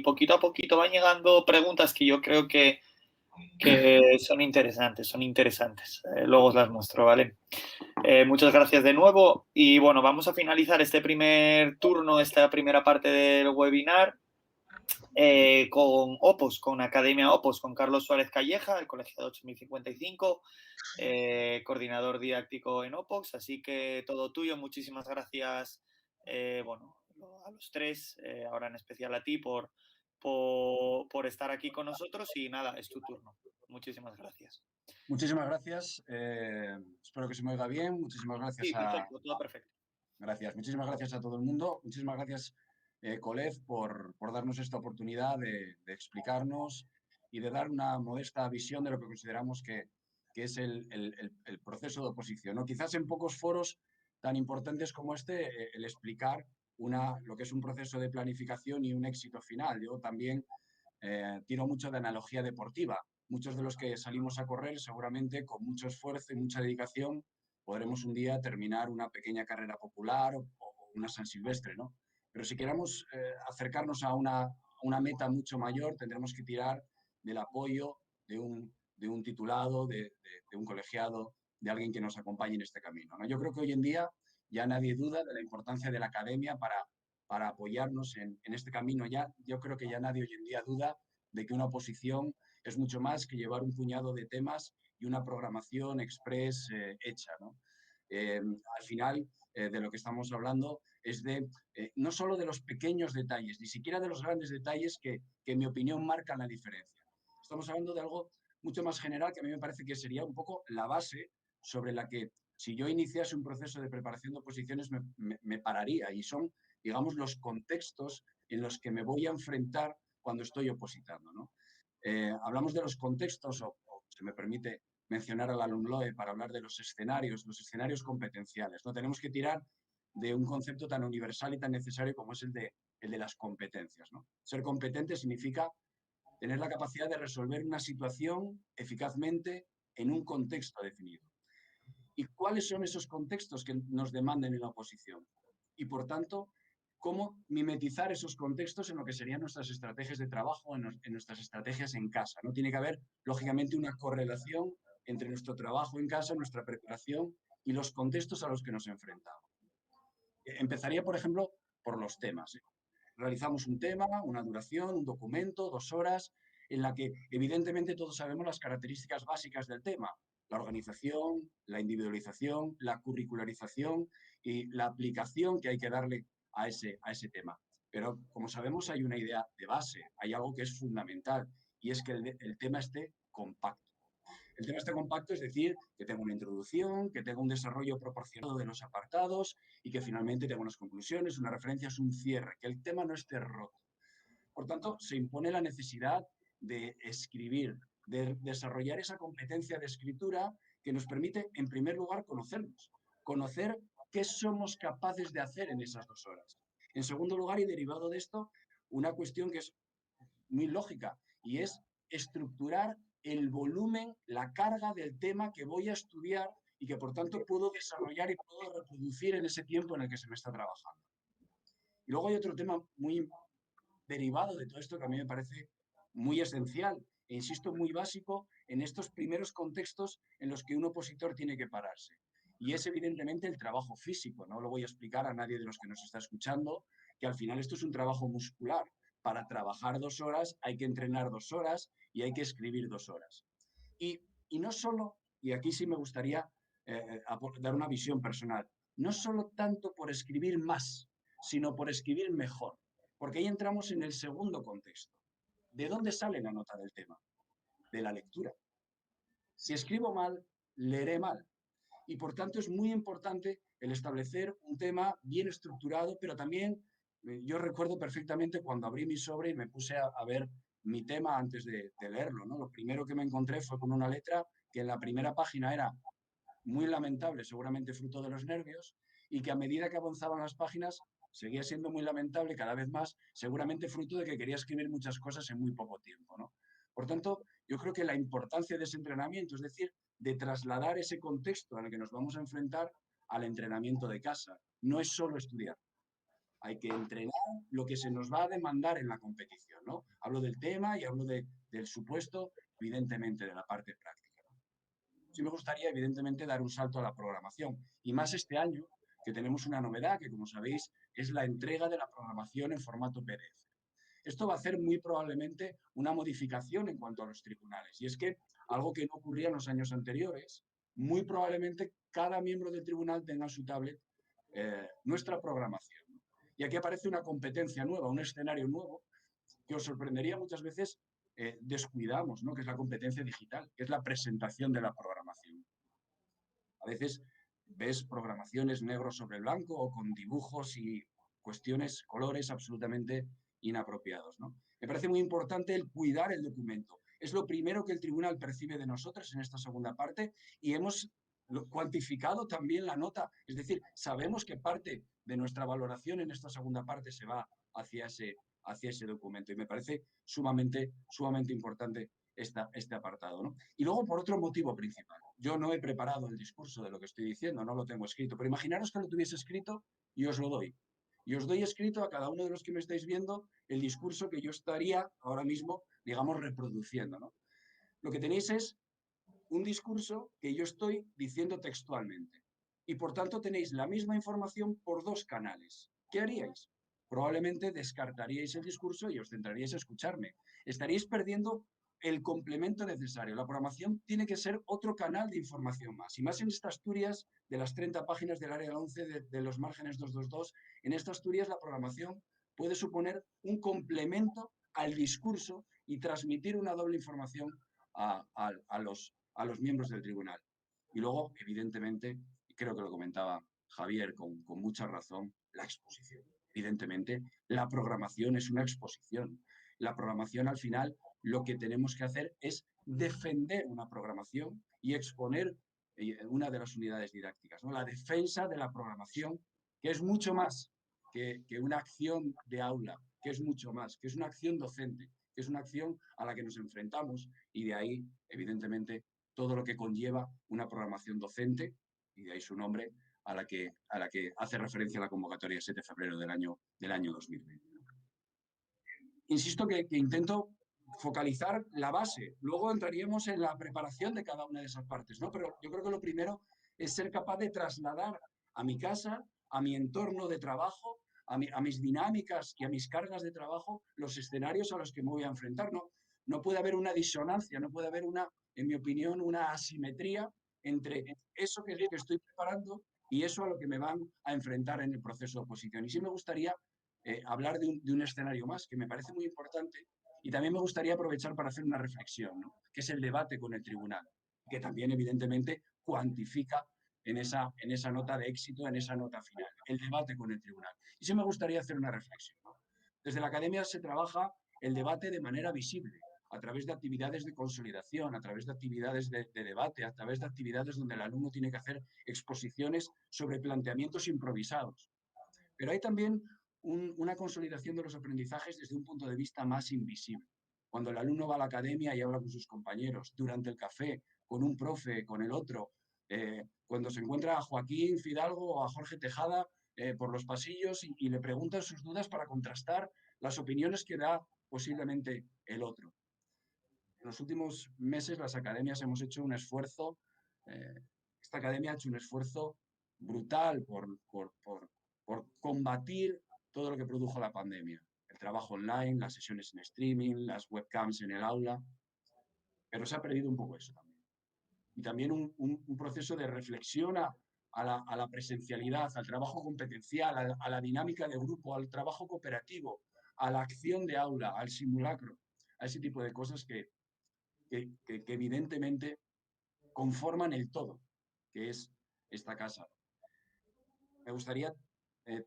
poquito a poquito van llegando preguntas que yo creo que son interesantes, son interesantes. Luego os las muestro, ¿vale? Muchas gracias de nuevo y bueno, vamos a finalizar este primer turno, esta primera parte del webinar con Opos, con Academia Opos, con Carlos Suárez Calleja, el colegiado 8055, coordinador didáctico en Opos, así que todo tuyo, muchísimas gracias, bueno, a los tres, ahora en especial a ti por estar aquí con nosotros y nada, es tu turno. Muchísimas gracias. Muchísimas gracias. Espero que se me oiga bien. Muchísimas gracias Sí, perfecto, todo perfecto. Gracias. Muchísimas gracias a todo el mundo. Muchísimas gracias, Colev, por darnos esta oportunidad de explicarnos y de dar una modesta visión de lo que consideramos que es el proceso de oposición, ¿no? Quizás en pocos foros tan importantes como este, el explicar lo que es un proceso de planificación y un éxito final. Yo también tiro mucho de analogía deportiva. Muchos de los que salimos a correr, seguramente con mucho esfuerzo y mucha dedicación, podremos un día terminar una pequeña carrera popular o una San Silvestre, ¿no? Pero si queremos acercarnos a una meta mucho mayor, tendremos que tirar del apoyo de un titulado, de un colegiado, de alguien que nos acompañe en este camino, ¿no? Yo creo que hoy en día ya nadie duda de la importancia de la academia para apoyarnos en este camino. Yo creo que ya nadie hoy en día duda de que una oposición es mucho más que llevar un puñado de temas y una programación express hecha, ¿no? Al final, de lo que estamos hablando es no solo de los pequeños detalles, ni siquiera de los grandes detalles que en mi opinión marcan la diferencia. Estamos hablando de algo mucho más general que a mí me parece que sería un poco la base sobre la que si yo iniciase un proceso de preparación de oposiciones me pararía, y son, digamos, los contextos en los que me voy a enfrentar cuando estoy opositando, ¿no? Hablamos de los contextos, o se me permite mencionar al alumno para hablar de los escenarios competenciales, ¿no? Tenemos que tirar de un concepto tan universal y tan necesario como es el de las competencias, ¿no? Ser competente significa tener la capacidad de resolver una situación eficazmente en un contexto definido. ¿Y cuáles son esos contextos que nos demanden en la oposición? Y, por tanto, cómo mimetizar esos contextos en lo que serían nuestras estrategias de trabajo, en nuestras estrategias en casa, ¿no? Tiene que haber, lógicamente, una correlación entre nuestro trabajo en casa, nuestra preparación y los contextos a los que nos enfrentamos. Empezaría, por ejemplo, por los temas. Realizamos un tema, una duración, un documento, 2 horas, en la que evidentemente todos sabemos las características básicas del tema: la organización, la individualización, la curricularización y la aplicación que hay que darle a ese tema. Pero, como sabemos, hay una idea de base, hay algo que es fundamental, y es que el tema esté compacto. El tema está compacto, es decir, que tenga una introducción, que tenga un desarrollo proporcionado de los apartados y que finalmente tenga unas conclusiones, unas referencias, un cierre, que el tema no esté roto. Por tanto, se impone la necesidad de escribir, de desarrollar esa competencia de escritura que nos permite, en primer lugar, conocernos, conocer qué somos capaces de hacer en esas 2 horas. En segundo lugar, y derivado de esto, una cuestión que es muy lógica, y es estructurar el volumen, la carga del tema que voy a estudiar y que por tanto puedo desarrollar y puedo reproducir en ese tiempo en el que se me está trabajando. Y luego hay otro tema muy derivado de todo esto que a mí me parece muy esencial e, insisto, muy básico en estos primeros contextos en los que un opositor tiene que pararse. Y es evidentemente el trabajo físico. No lo voy a explicar a nadie de los que nos está escuchando, que al final esto es un trabajo muscular. Para trabajar 2 horas hay que entrenar 2 horas y hay que escribir 2 horas. Y no solo, y aquí sí me gustaría dar una visión personal, no solo tanto por escribir más, sino por escribir mejor. Porque ahí entramos en el segundo contexto. ¿De dónde sale la nota del tema? De la lectura. Si escribo mal, leeré mal. Y por tanto es muy importante el establecer un tema bien estructurado, pero también yo recuerdo perfectamente cuando abrí mi sobre y me puse a ver mi tema antes de leerlo, ¿no? Lo primero que me encontré fue con una letra que en la primera página era muy lamentable, seguramente fruto de los nervios, y que a medida que avanzaban las páginas seguía siendo muy lamentable cada vez más, seguramente fruto de que quería escribir muchas cosas en muy poco tiempo, ¿no? Por tanto, yo creo que la importancia de ese entrenamiento, es decir, de trasladar ese contexto en el que nos vamos a enfrentar al entrenamiento de casa, no es solo estudiar. hay que entrenar lo que se nos va a demandar en la competición, ¿no? Hablo del tema y hablo del supuesto, evidentemente, de la parte práctica, ¿no? Sí me gustaría, evidentemente, dar un salto a la programación, y más este año, que tenemos una novedad que, como sabéis, es la entrega de la programación en formato PDF. Esto va a hacer muy probablemente una modificación en cuanto a los tribunales. Y es que algo que no ocurría en los años anteriores, muy probablemente cada miembro del tribunal tenga en su tablet nuestra programación, ¿no? Y aquí aparece una competencia nueva, un escenario nuevo, que os sorprendería muchas veces descuidamos, ¿no? Que es la competencia digital, que es la presentación de la programación. A veces ves programaciones negro sobre blanco o con dibujos y cuestiones, colores absolutamente inapropiados, ¿no? Me parece muy importante el cuidar el documento. Es lo primero que el tribunal percibe de nosotros en esta segunda parte y hemos cuantificado también la nota. Es decir, sabemos que parte de nuestra valoración en esta segunda parte se va hacia ese documento y me parece sumamente importante este apartado, ¿no? Y luego, por otro motivo principal, yo no he preparado el discurso de lo que estoy diciendo, no lo tengo escrito, pero imaginaros que lo tuviese escrito y os lo doy. Y os doy escrito a cada uno de los que me estáis viendo el discurso que yo estaría ahora mismo, digamos, reproduciendo, ¿no? Lo que tenéis es un discurso que yo estoy diciendo textualmente. Y por tanto tenéis la misma información por dos canales. ¿Qué haríais? Probablemente descartaríais el discurso y os centraríais a escucharme. Estaríais perdiendo el complemento necesario. La programación tiene que ser otro canal de información más. Y más en estas Asturias, de las 30 páginas del área 11 de los márgenes 222, en estas Asturias la programación puede suponer un complemento al discurso y transmitir una doble información a los miembros del tribunal. Y luego, evidentemente, y creo que lo comentaba Javier con mucha razón, la exposición. Evidentemente, la programación es una exposición. La programación, al final, lo que tenemos que hacer es defender una programación y exponer una de las unidades didácticas, ¿no? La defensa de la programación, que es mucho más que una acción de aula, que es mucho más, que es una acción docente, que es una acción a la que nos enfrentamos y de ahí, evidentemente, todo lo que conlleva una programación docente, y de ahí su nombre, a la que hace referencia la convocatoria 7 de febrero del año 2020. Insisto que intento focalizar la base. Luego entraríamos en la preparación de cada una de esas partes, ¿no? Pero yo creo que lo primero es ser capaz de trasladar a mi casa, a mi entorno de trabajo, a mis dinámicas y a mis cargas de trabajo, los escenarios a los que me voy a enfrentar. No puede haber una disonancia, no puede haber en mi opinión, una asimetría entre eso que estoy preparando y eso a lo que me van a enfrentar en el proceso de oposición. Y sí me gustaría hablar de un escenario más que me parece muy importante y también me gustaría aprovechar para hacer una reflexión, ¿no? Que es el debate con el tribunal, que también evidentemente cuantifica en esa nota de éxito, en esa nota final, el debate con el tribunal. Y sí me gustaría hacer una reflexión, ¿no? Desde la academia se trabaja el debate de manera visible, a través de actividades de consolidación, a través de actividades de debate, a través de actividades donde el alumno tiene que hacer exposiciones sobre planteamientos improvisados. Pero hay también una consolidación de los aprendizajes desde un punto de vista más invisible. Cuando el alumno va a la academia y habla con sus compañeros, durante el café, con un profe, con el otro, cuando se encuentra a Joaquín Fidalgo o a Jorge Tejada por los pasillos y le preguntan sus dudas para contrastar las opiniones que da posiblemente el otro. En los últimos meses las academias hemos hecho un esfuerzo, esta academia ha hecho un esfuerzo brutal por combatir todo lo que produjo la pandemia. El trabajo online, las sesiones en streaming, las webcams en el aula, pero se ha perdido un poco eso también. Y también un proceso de reflexión a la presencialidad, al trabajo competencial, a la dinámica de grupo, al trabajo cooperativo, a la acción de aula, al simulacro, a ese tipo de cosas que evidentemente conforman el todo, que es esta casa. Me gustaría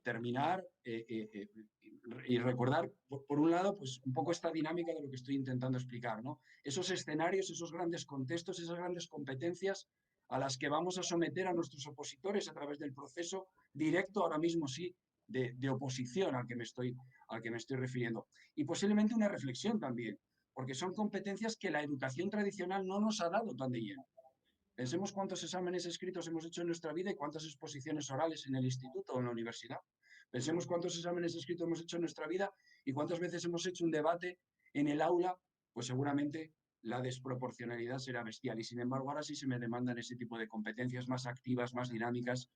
terminar y recordar, por un lado, pues un poco esta dinámica de lo que estoy intentando explicar, ¿no? Esos escenarios, esos grandes contextos, esas grandes competencias a las que vamos a someter a nuestros opositores a través del proceso directo, ahora mismo sí, de oposición al que me estoy refiriendo. Y posiblemente una reflexión también, porque son competencias que la educación tradicional no nos ha dado tan de lleno. Pensemos cuántos exámenes escritos hemos hecho en nuestra vida y cuántas exposiciones orales en el instituto o en la universidad. Pensemos cuántos exámenes escritos hemos hecho en nuestra vida y cuántas veces hemos hecho un debate en el aula, pues seguramente la desproporcionalidad será bestial. Y sin embargo, ahora sí se me demandan ese tipo de competencias más activas, más dinámicas.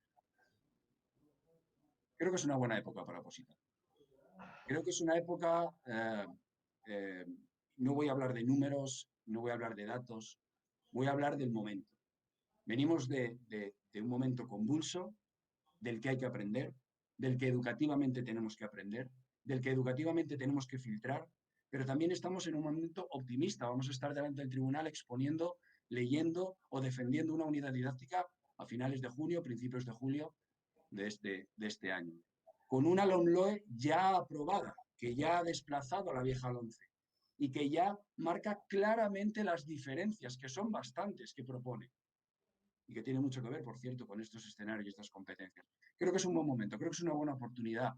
Creo que es una buena época para opositar. Creo que es una época, eh, no voy a hablar de números, no voy a hablar de datos, voy a hablar del momento. Venimos de un momento convulso, del que hay que aprender, del que educativamente tenemos que aprender, del que educativamente tenemos que filtrar, pero también estamos en un momento optimista. Vamos a estar delante del tribunal exponiendo, leyendo o defendiendo una unidad didáctica a finales de junio, principios de julio de este año, con una LOMLOE ya aprobada, que ya ha desplazado a la vieja LOMCE y que ya marca claramente las diferencias, que son bastantes, que propone y que tiene mucho que ver, por cierto, con estos escenarios y estas competencias. Creo que es un buen momento, creo que es una buena oportunidad.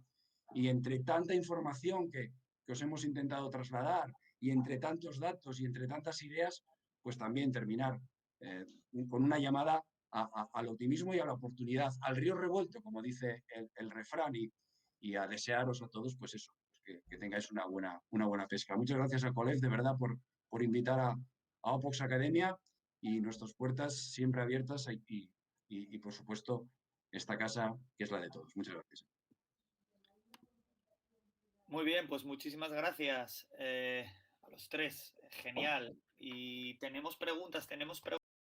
Y entre tanta información que os hemos intentado trasladar y entre tantos datos y entre tantas ideas, pues también terminar eh, con una llamada al optimismo y a la oportunidad, al río revuelto, como dice el refrán, y a desearos a todos, pues eso, pues que tengáis una buena pesca. Muchas gracias a Coleg, de verdad, por invitar a Opox Academia y nuestras puertas siempre abiertas y, por supuesto, esta casa que es la de todos. Muchas gracias. Muy bien, pues muchísimas gracias a los tres. Genial. Y tenemos preguntas.